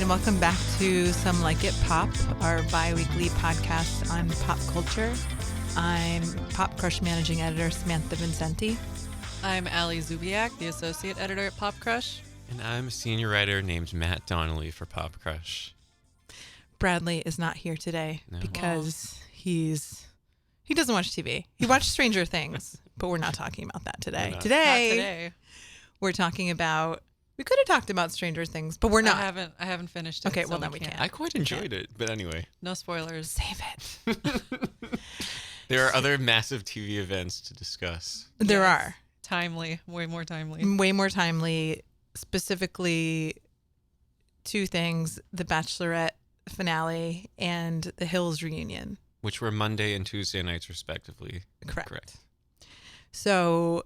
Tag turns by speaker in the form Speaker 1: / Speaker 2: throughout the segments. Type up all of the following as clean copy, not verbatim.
Speaker 1: and welcome back to Some Like It Pop, our bi-weekly podcast on pop culture. I'm PopCrush managing editor Samantha Vincenti.
Speaker 2: I'm Ali Zubiak, the associate editor at PopCrush.
Speaker 3: And I'm a senior writer named Matt Donnelly for PopCrush.
Speaker 1: Bradley is not here today because he doesn't watch TV. He watched Stranger Things, but we're not talking about that today. Today, we're talking about... We could have talked about Stranger Things, but we're not.
Speaker 2: I haven't finished it.
Speaker 1: Okay,
Speaker 2: so
Speaker 1: well then we can't.
Speaker 3: I quite enjoyed it, but anyway.
Speaker 2: No spoilers.
Speaker 1: Save it.
Speaker 3: There are other massive TV events to discuss.
Speaker 1: There are.
Speaker 2: Timely. Way more timely.
Speaker 1: Way more timely. Specifically, two things: the Bachelorette finale and the Hills reunion,
Speaker 3: Which were Monday and Tuesday nights, respectively.
Speaker 1: Correct. So,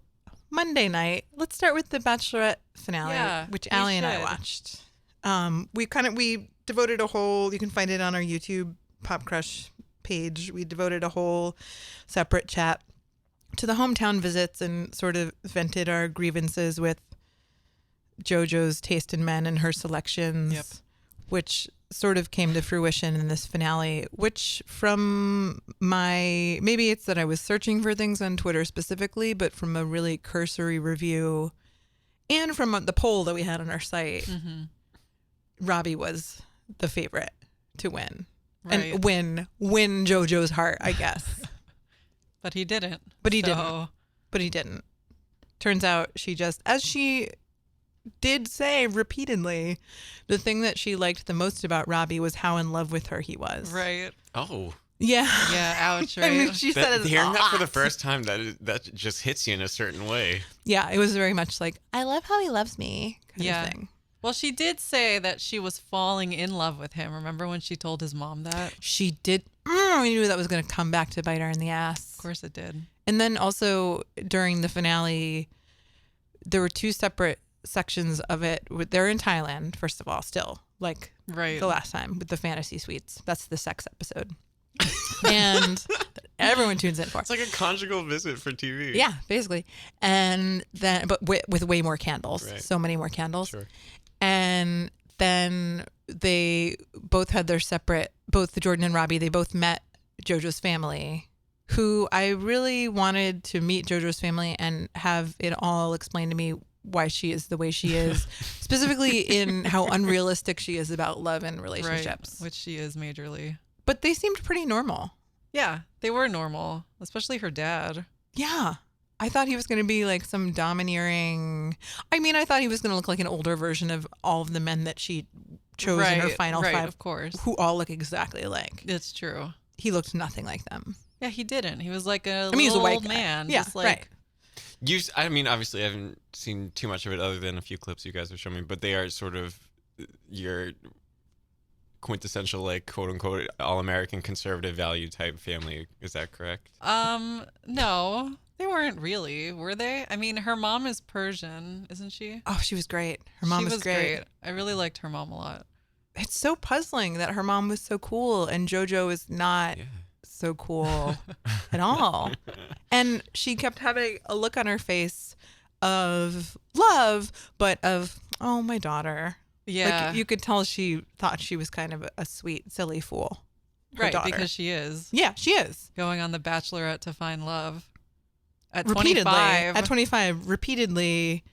Speaker 1: Monday night, let's start with the Bachelorette finale, which Ali and I watched. We devoted a whole, you can find it on our YouTube PopCrush page. We devoted a whole separate chat to the hometown visits and sort of vented our grievances with JoJo's taste in men and her selections, which sort of came to fruition in this finale, which from maybe it's that I was searching for things on Twitter specifically, but from a really cursory review and from the poll that we had on our site, Robbie was the favorite to win. Right. And win JoJo's heart, I guess.
Speaker 2: But he didn't.
Speaker 1: But he didn't. Turns out she just, as she did say repeatedly, the thing that she liked the most about Robbie was how in love with her he was.
Speaker 2: Right.
Speaker 3: Oh.
Speaker 1: Yeah.
Speaker 2: Yeah, ouch, right?
Speaker 1: I mean, she said it
Speaker 3: hearing
Speaker 1: a lot.
Speaker 3: that for the first time, that just hits you in a certain way.
Speaker 1: Yeah, it was very much like, I love how he loves me kind of thing.
Speaker 2: Well, she did say that she was falling in love with him. Remember when she told his mom that?
Speaker 1: She did. We knew that was going to come back to bite her in the ass.
Speaker 2: Of course it did.
Speaker 1: And then also during the finale, there were two separate sections of it. They're in Thailand, first of all, still, like the last time with the fantasy suites. That's the sex episode. And everyone tunes in for.
Speaker 3: It's like a conjugal visit for TV.
Speaker 1: Yeah, basically. And then, but with way more candles.
Speaker 3: Right.
Speaker 1: So many more candles.
Speaker 3: Sure.
Speaker 1: And then they both had their separate, both Jordan and Robbie, they both met JoJo's family, who I really wanted to meet JoJo's family and have it all explained to me why she is the way she is, specifically in how unrealistic she is about love and relationships.
Speaker 2: Right, which she is majorly.
Speaker 1: But they seemed pretty normal.
Speaker 2: Yeah, they were normal, especially her dad.
Speaker 1: Yeah. I thought he was going to be like some domineering... I thought he was going to look like an older version of all of the men that she chose in her final five.
Speaker 2: Of course.
Speaker 1: Who all look exactly alike.
Speaker 2: It's true.
Speaker 1: He looked nothing like them.
Speaker 2: Yeah, he didn't. He was like a
Speaker 1: he was a white
Speaker 2: old
Speaker 1: guy.
Speaker 2: man.
Speaker 1: Yeah,
Speaker 2: just like,
Speaker 1: right.
Speaker 3: Obviously I haven't seen too much of it other than a few clips you guys have shown me, but they are sort of your quintessential, like, quote unquote, all-American conservative value type family. Is that correct?
Speaker 2: No, they weren't really, were they? I mean, her mom is Persian, isn't she?
Speaker 1: Oh, she was great. Her mom was great.
Speaker 2: I really liked her mom a lot.
Speaker 1: It's so puzzling that her mom was so cool and JoJo is not so cool at all. And she kept having a look on her face of love, but of, oh, my daughter.
Speaker 2: Yeah.
Speaker 1: Like, you could tell she thought she was kind of a sweet, silly fool.
Speaker 2: Right,
Speaker 1: daughter.
Speaker 2: because she is.
Speaker 1: Yeah, she is.
Speaker 2: Going on the Bachelorette to find love. At
Speaker 1: Repeatedly.
Speaker 2: 25.
Speaker 1: At 25, repeatedly.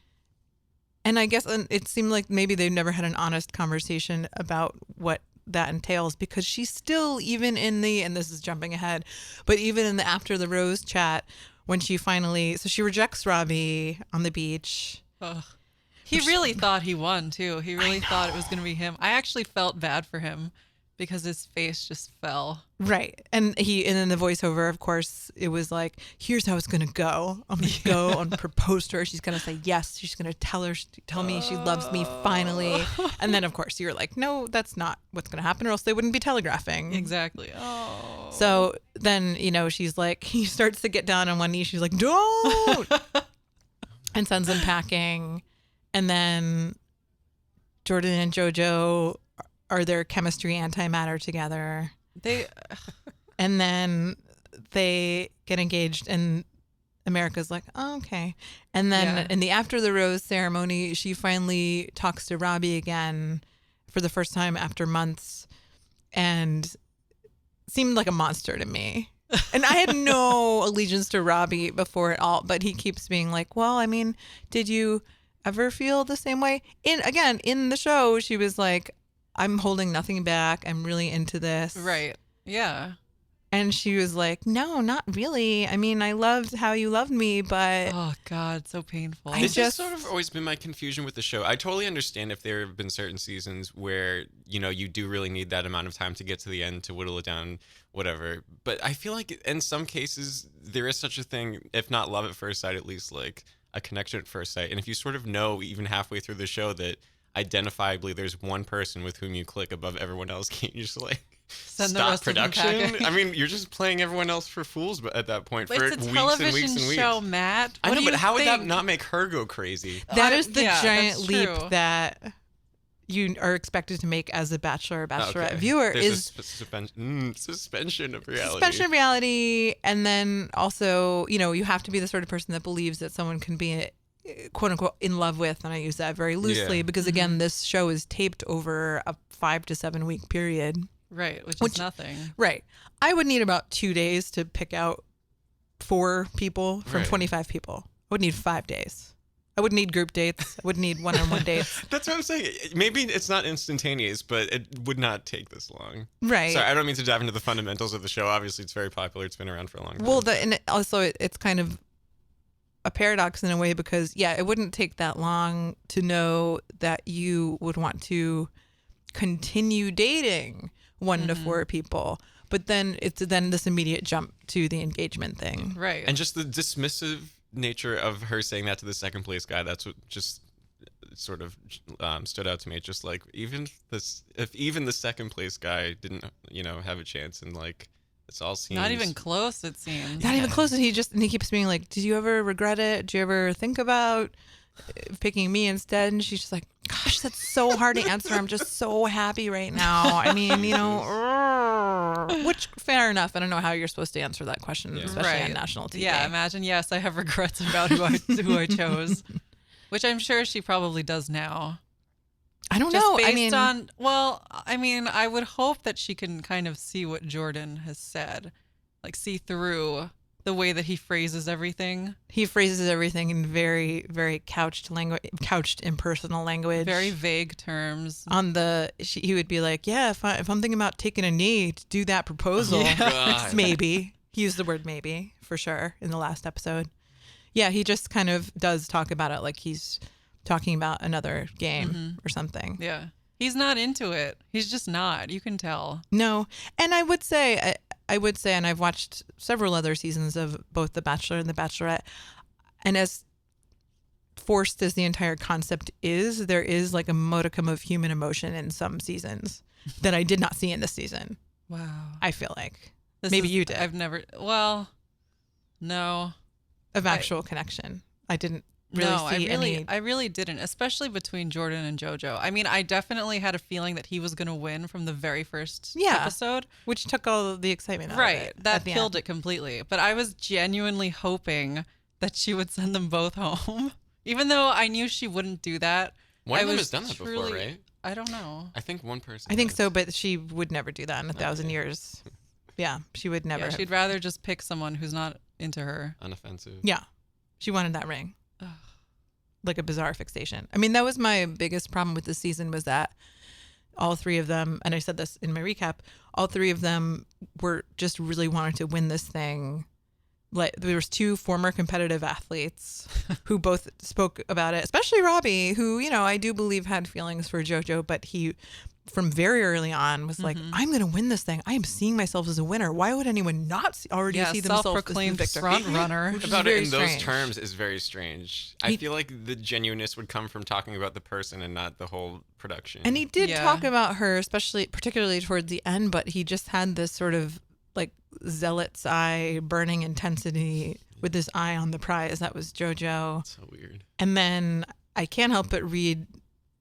Speaker 1: And I guess it seemed like maybe they've never had an honest conversation about what that entails, because she's still, even in the, and this is jumping ahead, but even in the After the Rose chat, when she finally, so she rejects Robbie on the beach.
Speaker 2: Ugh. He really thought he won, too. He really thought it was going to be him. I actually felt bad for him because his face just fell.
Speaker 1: Right. And then the voiceover, of course, it was like, here's how it's going to go. I'm going to go and propose to her. She's going to say yes. She's going to tell me she loves me finally. And then, of course, you're like, no, that's not what's going to happen, or else they wouldn't be telegraphing.
Speaker 2: Exactly. Oh.
Speaker 1: So then, she's like, he starts to get down on one knee. She's like, don't! And sends him packing. And then Jordan and JoJo are their chemistry antimatter together. And then they get engaged and America's like, oh, okay. And then in the After the Rose ceremony, she finally talks to Robbie again for the first time after months and seemed like a monster to me. And I had no allegiance to Robbie before at all, but he keeps being like, well, I mean, did you ever feel the same way? In the show, she was like, I'm holding nothing back. I'm really into this.
Speaker 2: Right. Yeah.
Speaker 1: And she was like, no, not really. I mean, I loved how you loved me, but...
Speaker 2: Oh, God, so painful.
Speaker 3: This has sort of always been my confusion with the show. I totally understand if there have been certain seasons where, you know, you do really need that amount of time to get to the end, to whittle it down, whatever. But I feel like in some cases, there is such a thing, if not love at first sight, at least like a connection at first sight. And if you sort of know even halfway through the show that identifiably there's one person with whom you click above everyone else, can't you just like...
Speaker 2: Send
Speaker 3: stop production? I mean, you're just playing everyone else for fools at that point for
Speaker 2: it's a
Speaker 3: weeks and
Speaker 2: television
Speaker 3: weeks and weeks.
Speaker 2: show, Matt.
Speaker 3: I know, but how would that
Speaker 2: think?
Speaker 3: not make her go crazy?
Speaker 1: That is the giant
Speaker 2: that's
Speaker 1: leap
Speaker 2: true.
Speaker 1: that you are expected to make as a Bachelor or Bachelorette viewer.
Speaker 3: There's
Speaker 1: is
Speaker 3: a suspension of reality.
Speaker 1: suspension of reality, and then also, you know, you have to be the sort of person that believes that someone can be quote unquote in love with, and I use that very loosely because again, this show is taped over a 5 to 7 week period.
Speaker 2: Right, which is nothing.
Speaker 1: Right. I would need about 2 days to pick out 4 people from 25 people. I would need 5 days. I wouldn't need group dates. I wouldn't need one-on-one dates.
Speaker 3: That's what I'm saying. Maybe it's not instantaneous, but it would not take this long.
Speaker 1: Right.
Speaker 3: Sorry, I don't mean to dive into the fundamentals of the show. Obviously, it's very popular. It's been around for a long time.
Speaker 1: Well, and also it's kind of a paradox in a way because, yeah, it wouldn't take that long to know that you would want to continue dating 1 to 4 people. But then it's this immediate jump to the engagement thing.
Speaker 2: Right.
Speaker 3: And just the dismissive nature of her saying that to the second place guy, that's what just sort of stood out to me. Just like if even the second place guy didn't, you know, have a chance, and like it's all seems
Speaker 2: not even close, it seems.
Speaker 1: Not even close. And he keeps being like, did you ever regret it? Did you ever think about picking me instead? And she's just like, gosh, that's so hard to answer. I'm just so happy right now. I mean, you know, which fair enough. I don't know how you're supposed to answer that question, especially on national TV.
Speaker 2: Yeah, imagine, yes, I have regrets about who I chose, which I'm sure she probably does now.
Speaker 1: I don't know.
Speaker 2: Based on, I would hope that she can kind of see what Jordan has said, like see through the way that he phrases everything. He phrases everything in very, very couched impersonal language. Very vague terms. He would be like, yeah, if I'm thinking about taking a knee to do that proposal, maybe. He used the word maybe for sure in the last episode. Yeah, he just kind of does talk about it like he's talking about another game or something. Yeah. He's not into it. He's just not. You can tell. No. And I would say, and I've watched several other seasons of both The Bachelor and The Bachelorette, and as forced as the entire concept is, there is like a modicum of human emotion in some seasons that I did not see in this season. Wow. I feel like. Maybe you did. I've never, no. Of actual connection. I didn't really see any. I really didn't, especially between Jordan and JoJo. I mean, I definitely had a feeling that he was going to win from the very first episode. Which took all the excitement out of it. Right. That killed it completely. But I was genuinely hoping that she would send them both home. Even though I knew she wouldn't do that.
Speaker 3: One of them has done that before, right?
Speaker 2: I don't know.
Speaker 3: I think one person.
Speaker 1: I think so, but she would never do that in 1,000 years. Yeah, she would never. Yeah, she'd rather just pick someone who's not into her.
Speaker 3: Unoffensive.
Speaker 1: Yeah. She wanted that ring. Like a bizarre fixation. I mean, that was my biggest problem with this season, was that all 3 of them, and I said this in my recap, all 3 of them were just really wanted to win this thing. Like, there was 2 former competitive athletes who both spoke about it, especially Robbie, who, you know, I do believe had feelings for JoJo, but he, from very early on, was like, I'm going to win this thing. I am seeing myself as a winner. Why would anyone not already see themselves as the victor?
Speaker 2: Front runner.
Speaker 3: About it in those terms is very strange. I feel like the genuineness would come from talking about the person and not the whole production.
Speaker 1: And he did talk about her, particularly towards the end, but he just had this sort of like zealot's eye, burning intensity with this eye on the prize. That was JoJo.
Speaker 3: That's so weird.
Speaker 1: And then I can't help but read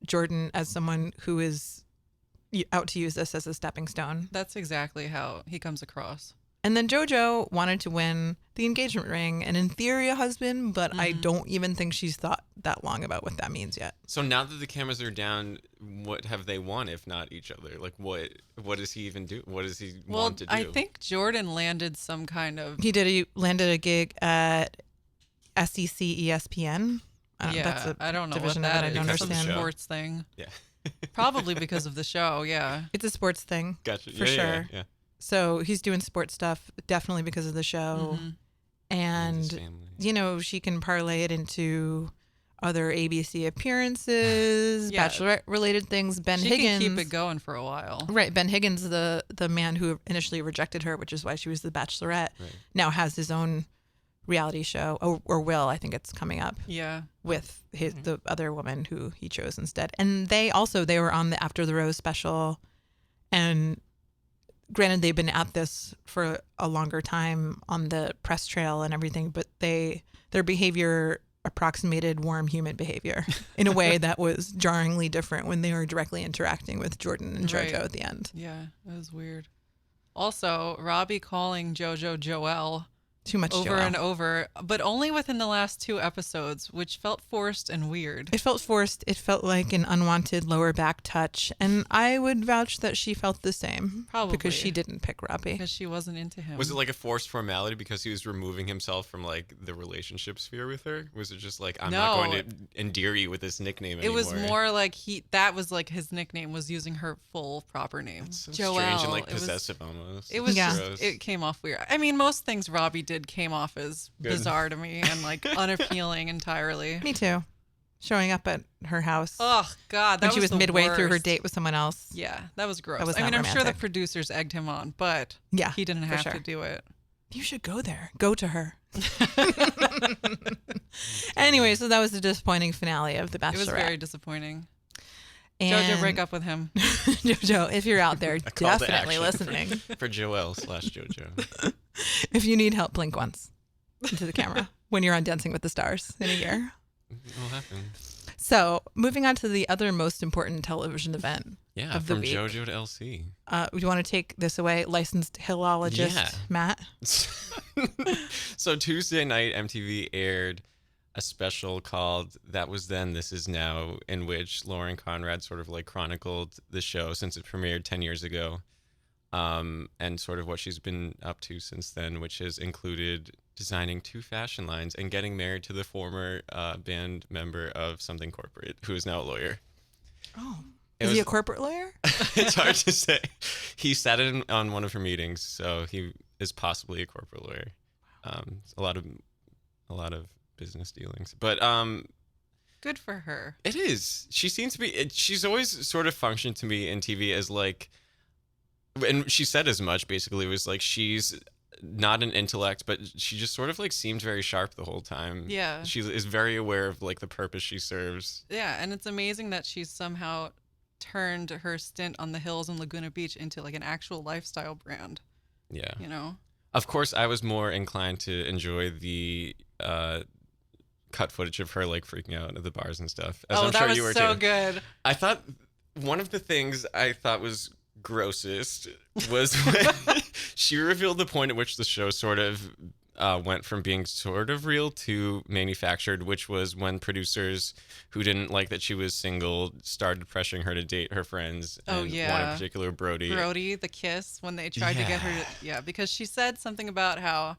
Speaker 1: Jordan as someone who is out to use this as a stepping stone.
Speaker 2: That's exactly how he comes across.
Speaker 1: And then JoJo wanted to win the engagement ring and in theory a husband, but I don't even think she's thought that long about what that means yet.
Speaker 3: So now that the cameras are down, what have they won if not each other? Like what does he even do? What does he want to do?
Speaker 2: I think Jordan landed some kind of...
Speaker 1: He landed a gig at SEC ESPN.
Speaker 2: I don't know what
Speaker 1: division
Speaker 2: that
Speaker 1: of it.
Speaker 2: is.
Speaker 1: I don't
Speaker 2: Some
Speaker 1: understand.
Speaker 2: sports thing.
Speaker 3: Yeah.
Speaker 2: Probably because of the show, yeah.
Speaker 1: It's a sports thing.
Speaker 3: Gotcha.
Speaker 1: For sure.
Speaker 3: Yeah.
Speaker 1: So he's doing sports stuff definitely because of the show. And, you know, she can parlay it into other ABC appearances, Bachelorette-related things. Ben Higgins.
Speaker 2: She can keep it going for a while.
Speaker 1: Right. Ben Higgins, the man who initially rejected her, which is why she was the Bachelorette, now has his own reality show, or will. I think it's coming up.
Speaker 2: Yeah.
Speaker 1: With the other woman who he chose instead. And they were on the After the Rose special. And granted, they've been at this for a longer time on the press trail and everything, but their behavior approximated warm human behavior in a way that was jarringly different when they were directly interacting with Jordan and JoJo at the end.
Speaker 2: Yeah, that was weird. Also, Robbie calling JoJo Joelle
Speaker 1: too much
Speaker 2: over
Speaker 1: Joelle.
Speaker 2: And over, but only within the last 2 episodes, which felt forced and weird.
Speaker 1: It felt forced. It felt like an unwanted lower back touch, and I would vouch that she felt the same.
Speaker 2: Probably
Speaker 1: because she didn't pick Robbie.
Speaker 2: Because she wasn't into him.
Speaker 3: Was it like a forced formality because he was removing himself from like the relationship sphere with her? Was it just like, I'm not going to endear you with this nickname anymore?
Speaker 2: It was more like that was like his nickname, was using her full proper name.
Speaker 3: That's so
Speaker 2: Joelle.
Speaker 3: strange and like possessive almost.
Speaker 2: It was
Speaker 3: gross.
Speaker 2: It came off weird. I mean, most things Robbie did came off as bizarre to me and like unappealing entirely.
Speaker 1: Me too. Showing up at her house.
Speaker 2: Oh God,
Speaker 1: when she was midway through her date with someone else.
Speaker 2: Yeah, that was gross.
Speaker 1: That was
Speaker 2: I'm
Speaker 1: romantic.
Speaker 2: sure the producers egged him on, but he didn't have to do it.
Speaker 1: You should go there. Go to her. Anyway, so that was the disappointing finale of The Bachelorette.
Speaker 2: It was very disappointing.
Speaker 1: And
Speaker 2: JoJo, break up with him.
Speaker 1: JoJo, if you're out there, definitely listening.
Speaker 3: For Joelle/JoJo.
Speaker 1: If you need help, blink once into the camera when you're on Dancing with the Stars in a year.
Speaker 3: It'll happen.
Speaker 1: So, moving on to the other most important television event of the
Speaker 3: from
Speaker 1: week.
Speaker 3: JoJo to LC.
Speaker 1: Do you want to take this away, licensed Hills-ologist Matt?
Speaker 3: So Tuesday night, MTV aired a special called That Was Then, This Is Now, in which Lauren Conrad sort of like chronicled the show since it premiered 10 years ago, and sort of what she's been up to since then, which has included designing 2 fashion lines and getting married to the former band member of Something Corporate, who is now a lawyer.
Speaker 1: Oh. Is he a corporate lawyer?
Speaker 3: It's hard to say. He sat in on one of her meetings, so he is possibly a corporate lawyer. A lot of business dealings, but
Speaker 2: good for her.
Speaker 3: It is. She seems to be. She's always sort of functioned to me in TV as like, and she said as much. Basically, it was like she's not an intellect, but she just sort of like seemed very sharp the whole time.
Speaker 2: Yeah,
Speaker 3: she is very aware of like the purpose she serves.
Speaker 2: Yeah, and it's amazing that she's somehow turned her stint on the Hills and Laguna Beach into like an actual lifestyle brand.
Speaker 3: Yeah,
Speaker 2: you know.
Speaker 3: Of course, I was more inclined to enjoy the cut footage of her like freaking out at the bars and stuff. As I'm
Speaker 2: that
Speaker 3: sure
Speaker 2: was
Speaker 3: you were
Speaker 2: so
Speaker 3: too.
Speaker 2: good.
Speaker 3: I thought one of the things I thought was grossest was when she revealed the point at which the show sort of went from being sort of real to manufactured, which was when producers who didn't like that she was single started pressuring her to date her friends.
Speaker 2: Oh,
Speaker 3: and
Speaker 2: yeah.
Speaker 3: one in particular, Brody.
Speaker 2: Brody, the kiss, when they tried to get her to... Yeah, because she said something about how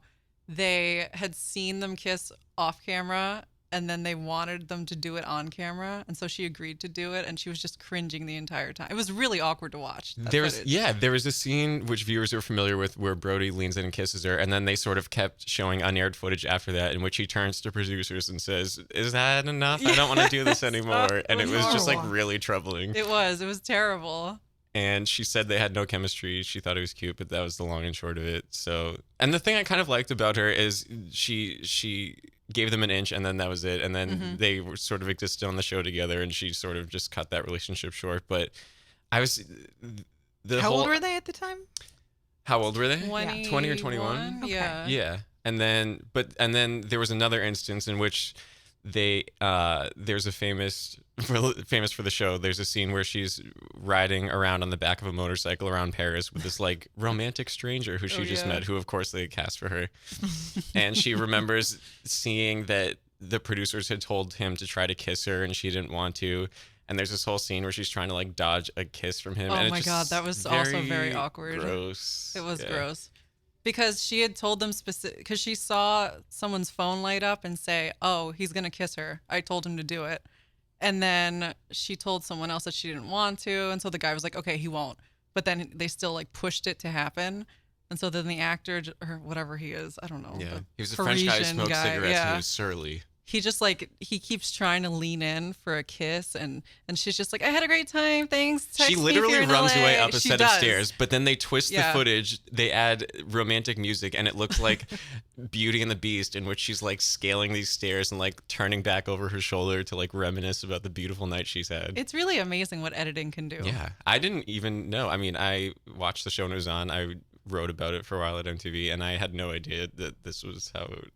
Speaker 2: they had seen them kiss off camera and then they wanted them to do it on camera, and so she agreed to do it, and she was just cringing the entire time. It was really awkward to watch.
Speaker 3: There was a scene which viewers are familiar with where Brody leans in and kisses her, and then they sort of kept showing unaired footage after that in which he turns to producers and says, "Is that enough? I don't want to do this anymore." And it was just like really troubling.
Speaker 2: It was terrible.
Speaker 3: And she said they had no chemistry. She thought it was cute, but that was the long and short of it. So, and the thing I kind of liked about her is she gave them an inch, and then that was it. And then they were sort of existed on the show together, and she sort of just cut that relationship short. But I was
Speaker 1: How old were they at the time?
Speaker 3: How old were they?
Speaker 2: 20
Speaker 3: or 21?
Speaker 2: Okay. Yeah.
Speaker 3: Yeah. And then there was another instance in which there's a famous for the show. There's a scene where she's riding around on the back of a motorcycle around Paris with this like romantic stranger who she just met, who of course they cast for her. And she remembers seeing that the producers had told him to try to kiss her and she didn't want to. And there's this whole scene where she's trying to like dodge a kiss from him.
Speaker 2: Oh
Speaker 3: and
Speaker 2: my God, that was also very awkward.
Speaker 3: Gross.
Speaker 2: It was gross. Because she had told them because she saw someone's phone light up and say, "Oh, he's gonna kiss her. I told him to do it." And then she told someone else that she didn't want to, and so the guy was like, "Okay, he won't." But then they still like pushed it to happen, and so then the actor or whatever he is, I don't know.
Speaker 3: Yeah, he was a French guy who smoked cigarettes and he was surly.
Speaker 2: He just like he keeps trying to lean in for a kiss, and she's just like, "I had a great time, thanks."
Speaker 3: She literally runs away up a set of stairs, but then they twist the footage. They add romantic music, and it looks like Beauty and the Beast, in which she's like scaling these stairs and like turning back over her shoulder to like reminisce about the beautiful night she's had.
Speaker 2: It's really amazing what editing can do.
Speaker 3: Yeah, I didn't even know. I mean, I watched the show when it was on. I wrote about it for a while at MTV, and I had no idea that this was how it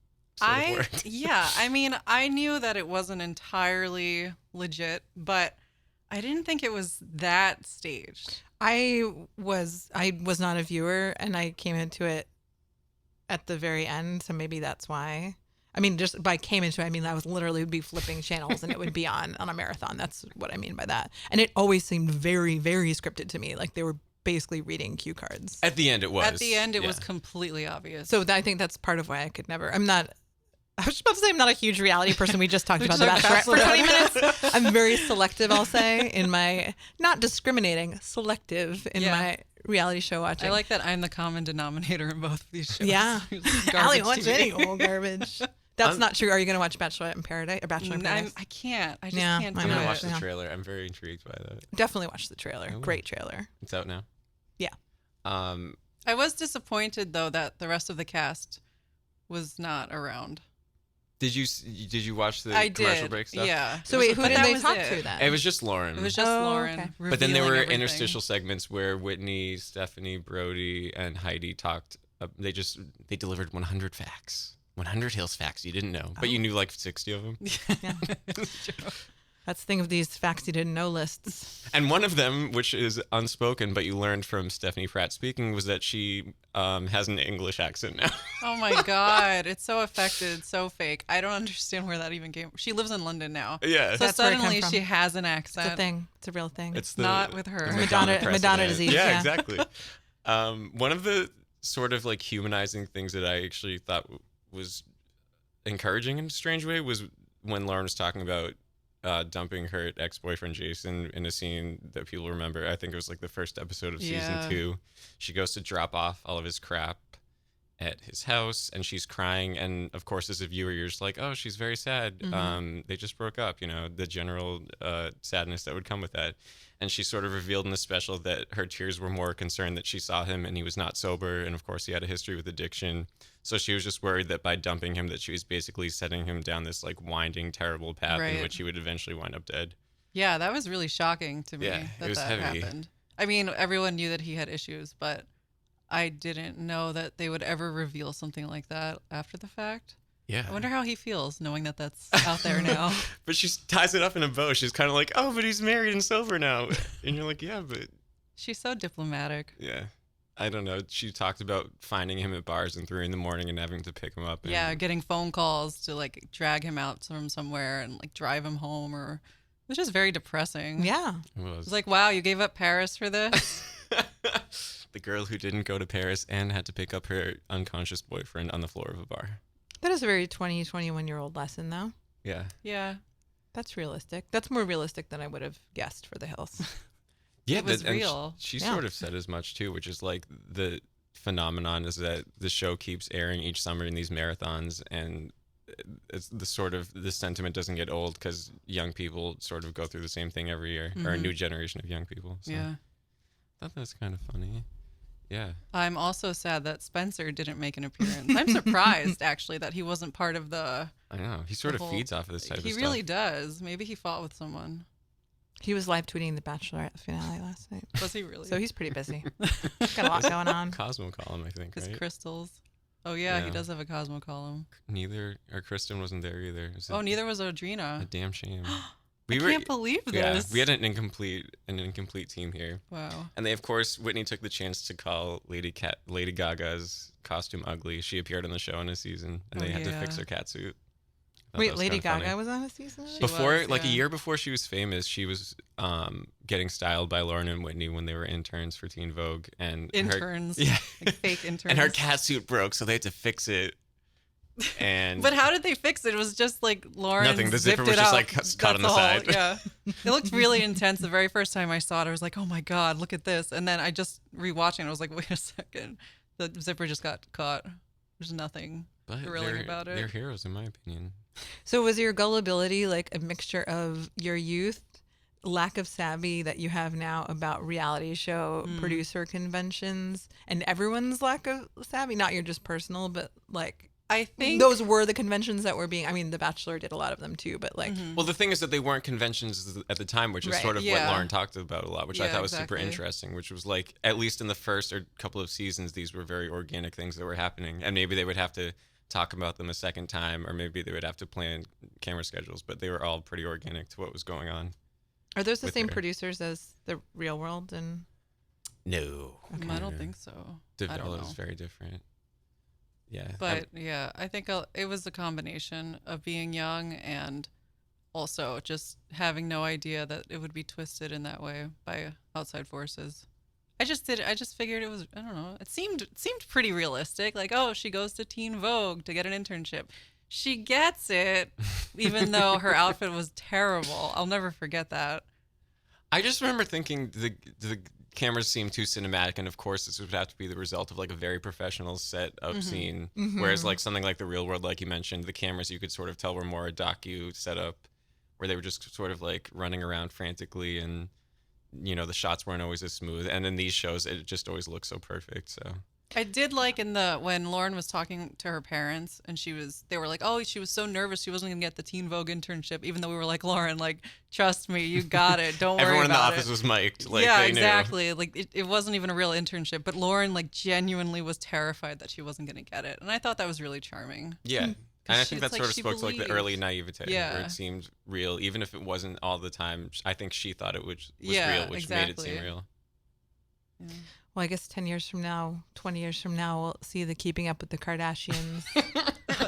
Speaker 3: worked.
Speaker 2: Yeah, I mean, I knew that it wasn't entirely legit, but I didn't think it was that staged.
Speaker 1: I was not a viewer, and I came into it at the very end, so maybe that's why. I mean, just by came into it, I mean I was literally would be flipping channels and it would be on a marathon. That's what I mean by that. And it always seemed very, very scripted to me, like they were basically reading cue cards.
Speaker 3: At the end, it was.
Speaker 2: At the end, it was completely obvious.
Speaker 1: So I think that's part of why I could never. I was just about to say I'm not a huge reality person. We just talked about The Bachelorette for 20 minutes. I'm very selective, I'll say, in my, not discriminating, selective in my reality show watching.
Speaker 2: I like that I'm the common denominator in both of these shows.
Speaker 1: Yeah. Allie watch any old garbage. That's not true. Are you going to watch Bachelorette in Paradise or Bachelor in Paradise?
Speaker 2: I can't. I just can't do it.
Speaker 3: I'm going to watch the trailer. I'm very intrigued by that.
Speaker 1: Definitely watch the trailer. Oh. Great trailer.
Speaker 3: It's out now?
Speaker 1: Yeah.
Speaker 2: I was disappointed, though, that the rest of the cast was not around.
Speaker 3: Did you watch the commercial break stuff?
Speaker 2: Yeah.
Speaker 1: So wait, who did they talk to then?
Speaker 3: It was just Lauren.
Speaker 2: It was just Lauren.
Speaker 1: Okay.
Speaker 3: But then there were interstitial segments where Whitney, Stephanie, Brody, and Heidi talked. They delivered 100 facts, 100 Hills facts you didn't know, but you knew like 60 of them.
Speaker 1: Yeah. That's the thing of these facts you didn't know lists.
Speaker 3: And one of them, which is unspoken, but you learned from Stephanie Pratt speaking, was that she has an English accent now.
Speaker 2: Oh my God. It's so affected, so fake. I don't understand where that even came from. She lives in London now.
Speaker 3: Yeah.
Speaker 2: So suddenly she has an accent.
Speaker 1: It's a thing. It's a real thing.
Speaker 2: It's not with her.
Speaker 1: Madonna disease.
Speaker 3: Yeah, exactly. One of the sort of like humanizing things that I actually thought was encouraging in a strange way was when Lauren was talking about dumping her ex-boyfriend Jason in a scene that people remember. I think it was like the first episode of season 2. She goes to drop off all of his crap at his house and she's crying, and of course as a viewer you're just like, oh, she's very sad. Mm-hmm. They just broke up, the general sadness that would come with that. And she sort of revealed in the special that her tears were more concerned that she saw him and he was not sober, and of course he had a history with addiction. So she was just worried that by dumping him that she was basically setting him down this like winding, terrible path in which he would eventually wind up dead.
Speaker 2: Yeah, that was really shocking to me
Speaker 3: it was heavy.
Speaker 2: Happened. I mean, everyone knew that he had issues, but I didn't know that they would ever reveal something like that after the fact.
Speaker 3: Yeah.
Speaker 2: I wonder how he feels knowing that that's out there now.
Speaker 3: But she ties it up in a bow. She's kind of like, oh, but he's married and sober now. And you're like, yeah, but...
Speaker 2: She's so diplomatic.
Speaker 3: Yeah. I don't know. She talked about finding him at bars at 3 a.m. and having to pick him up.
Speaker 2: Yeah, getting phone calls to like drag him out from somewhere and like drive him home, or it was just very depressing.
Speaker 1: Yeah.
Speaker 3: It was
Speaker 2: like, wow, you gave up Paris for this?
Speaker 3: The girl who didn't go to Paris and had to pick up her unconscious boyfriend on the floor of a bar.
Speaker 1: That is a very 21-year-old lesson, though.
Speaker 3: Yeah.
Speaker 2: Yeah.
Speaker 1: That's realistic. That's more realistic than I would have guessed for the Hills.
Speaker 3: Yeah,
Speaker 2: it was real.
Speaker 3: She sort of said as much too, which is like the phenomenon is that the show keeps airing each summer in these marathons, and it's the sentiment doesn't get old because young people sort of go through the same thing every year, or a new generation of young people. So
Speaker 2: yeah,
Speaker 3: I thought that's kind of funny. Yeah.
Speaker 2: I'm also sad that Spencer didn't make an appearance. I'm surprised actually that he wasn't part of the.
Speaker 3: I know he sort of feeds off of this type of stuff.
Speaker 2: He really does. Maybe he fought with someone.
Speaker 1: He was live tweeting the Bachelorette finale last night.
Speaker 2: Was he really?
Speaker 1: So he's pretty busy. Got a lot going on.
Speaker 3: Cosmo column, I think.
Speaker 2: His crystals. Oh yeah, he does have a Cosmo column.
Speaker 3: Neither, or Kristen wasn't there either.
Speaker 2: Neither was Audrina.
Speaker 3: A damn shame.
Speaker 2: I can't believe this.
Speaker 3: Yeah, we had an incomplete team here.
Speaker 2: Wow.
Speaker 3: And they, of course, Whitney took the chance to call Lady Gaga's costume ugly. She appeared on the show in a season, and they had to fix her catsuit.
Speaker 1: Wait, Lady Gaga was on a season?
Speaker 3: A year before she was famous, she was getting styled by Lauren and Whitney when they were interns for Teen Vogue. And
Speaker 2: interns? Like fake interns.
Speaker 3: And her catsuit broke, so they had to fix it.
Speaker 2: But how did they fix it? It was just like Lauren
Speaker 3: nothing. The zipper
Speaker 2: was
Speaker 3: just like caught on the side.
Speaker 2: Yeah, it looked really intense. The very first time I saw it, I was like, "Oh my god, look at this!" And then I just rewatching it, I was like, "Wait a second, the zipper just got caught. There's nothing thrilling about it."
Speaker 3: They're heroes, in my opinion.
Speaker 1: So was your gullibility like a mixture of your youth, lack of savvy that you have now about reality show producer conventions, and everyone's lack of savvy? Not your just personal, but like.
Speaker 2: I think
Speaker 1: those were the conventions that were being. I mean, The Bachelor did a lot of them too, but like.
Speaker 3: Well, the thing is that they weren't conventions at the time, which is sort of what Lauren talked about a lot, which I thought was super interesting. Which was like, at least in the first or couple of seasons, these were very organic things that were happening, and maybe they would have to talk about them a second time, or maybe they would have to plan camera schedules, but they were all pretty organic to what was going on.
Speaker 1: Are those the same producers as The Real World? And
Speaker 3: no,
Speaker 2: I don't think so.
Speaker 3: Developed is very different. Yeah.
Speaker 2: But I think it was a combination of being young and also just having no idea that it would be twisted in that way by outside forces. I just figured it was, I don't know, it seemed pretty realistic. Like, oh, she goes to Teen Vogue to get an internship. She gets it, even though her outfit was terrible. I'll never forget that.
Speaker 3: I just remember thinking the cameras seemed too cinematic, and of course this would have to be the result of like a very professional set up scene. Whereas like something like The Real World, like you mentioned, the cameras you could sort of tell were more a docu setup, where they were just sort of like running around frantically, and you know the shots weren't always as smooth. And in these shows, it just always looks so perfect. So
Speaker 2: I did like when Lauren was talking to her parents, and they were like, oh, she was so nervous she wasn't gonna get the Teen Vogue internship, even though we were like, Lauren, like, trust me, you got it. Don't worry about it.
Speaker 3: Everyone in the office was mic'd. Like,
Speaker 2: yeah,
Speaker 3: they
Speaker 2: exactly.
Speaker 3: knew.
Speaker 2: Like it wasn't even a real internship, but Lauren like genuinely was terrified that she wasn't gonna get it, and I thought that was really charming.
Speaker 3: Yeah. And I think that sort of spoke to like the early naivete,
Speaker 2: Yeah.
Speaker 3: where it seemed real, even if it wasn't all the time. I think she thought it was
Speaker 2: Yeah,
Speaker 3: real, which
Speaker 2: exactly.
Speaker 3: made it seem real.
Speaker 2: Yeah.
Speaker 1: Well, I guess 10 years from now, 20 years from now, we'll see the Keeping Up with the Kardashians.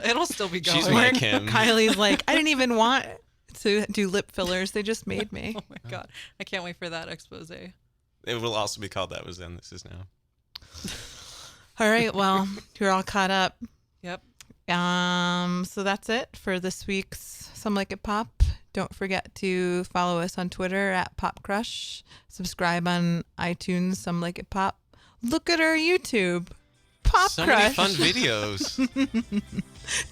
Speaker 2: It'll still be going.
Speaker 3: She's my Kim.
Speaker 1: Kylie's like, I didn't even want to do lip fillers. They just made me.
Speaker 2: Oh my God. I can't wait for that expose.
Speaker 3: It will also be called That Was Then, This Is Now.
Speaker 1: All right. Well, you're all caught up.
Speaker 2: Yep.
Speaker 1: So that's it for this week's Some Like It Pop. Don't forget to follow us on Twitter at PopCrush. Subscribe on iTunes, Some Like It Pop. Look at our YouTube, PopCrush.
Speaker 3: So many fun videos.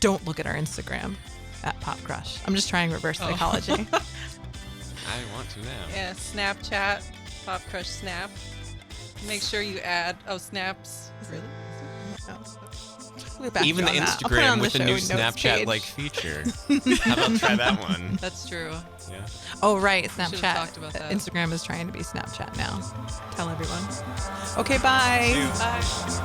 Speaker 1: Don't look at our Instagram at PopCrush. I'm just trying reverse psychology.
Speaker 3: I want to now.
Speaker 2: Yeah, Snapchat, PopCrush Snap. Make sure you add, snaps.
Speaker 1: Really?
Speaker 3: Even the Instagram with the new Snapchat-like feature. How about try that one?
Speaker 2: That's true.
Speaker 3: Yeah.
Speaker 1: Oh, right.
Speaker 2: Should've
Speaker 1: Snapchat.
Speaker 2: talked about that.
Speaker 1: Instagram is trying to be Snapchat now. Tell everyone. Okay, bye.
Speaker 3: See you.
Speaker 2: Bye.